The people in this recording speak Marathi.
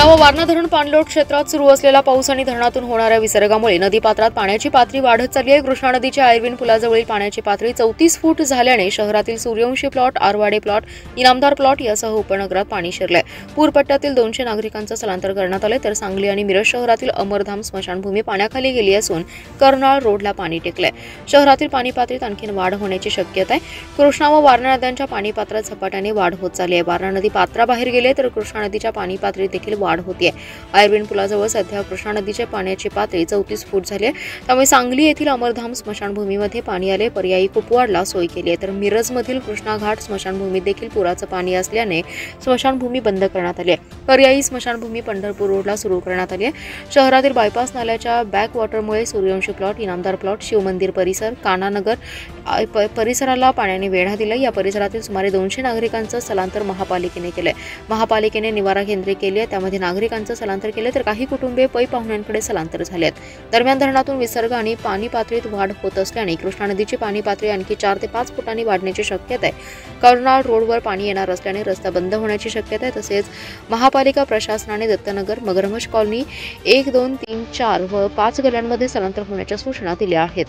उना व वारणा धरण पाणलोट क्षेत्रात सुरू असलेला पाऊस आणि धरणातून होणाऱ्या विसर्गामुळे नदीपात्रात पाण्याची पातळी वाढत चालली आहे। कृष्णा नदीच्या आयर्विन पुलाजवळील पाण्याची पातळी 34 फूट झाल्याने शहरातील Suryavanshi plot, Arwade plot, Inamdar plot यासह उपनगरात पाणी शिरले। पूरपट्ट्यातील 200 नागरिकांचं स्थलांतर करण्यात आले, तर सांगली आणि मिरज शहरातील अमरधाम स्मशानभूमी पाण्याखाली गेली असून कर्नाळ रोडला पाणी टेकले। शहरातील पाणी पातळीत आणखी वाढ होण्याची शक्यता आहे। कृष्णा व वारणा नद्यांच्या पाणी पात्रात झपाट्याने वाढ होत चालली आहे। वारणा नदी पात्राबाहेर गेले तर कृष्णा नदीच्या पाणी पातळीत देखील वाढ होते। आयर्विन पुलाजवळ सध्या कृष्णा नदीच्या पाण्याची पातळी 34 फूट झाली आहे, त्यामुळे सांगली येथील अमरधाम स्मशानभूमीमध्ये पाणी आले, पर्यायी कुपवाडला सोय केली आहे। तर मिरजमधील कृष्णा घाट स्मशानभूमीत देखील पुराचं पाणी असल्याने स्मशानभूमी बंद करण्यात आली आहे। पर्यायी स्मशानभूमी पंढरपूर रोडला सुरू करण्यात आली आहे। शहरातील बायपास नाल्याच्या बॅक वॉटरमुळे सूर्यवंशी प्लॉट, इनामदार प्लॉट, शिवमंदिर परिसर, कानानगर परिसराला पाण्याने वेढा दिला। या परिसरातील सुमारे 200 नागरिकांचं स्थलांतर महापालिकेने केले। महापालिकेने निवारा केंद्रे केली आहे, त्यामध्ये नागरिकांचं स्थलांतर केले, तर काही कुटुंबे पै पाहुण्यांकडे स्थलांतर झाले आहेत। दरम्यान धरणातून विसर्ग आणि पाणी पातळीत वाढ होत असल्याने कृष्णा नदीची पाणी पातळी आणखी 4 ते 5 फुटांनी वाढण्याची शक्यता आहे। कर्नाळ रोडवर पाणी येणार असल्याने रस्ता बंद होण्याची शक्यता आहे। तसेच महापालिका प्रशासनाने दत्तनगर, मगरमच्छ कॉलनी 1, 2, 3, 4 व 5 गल्ल्यांमध्ये स्थलांतर होण्याच्या सूचना दिल्या आहेत।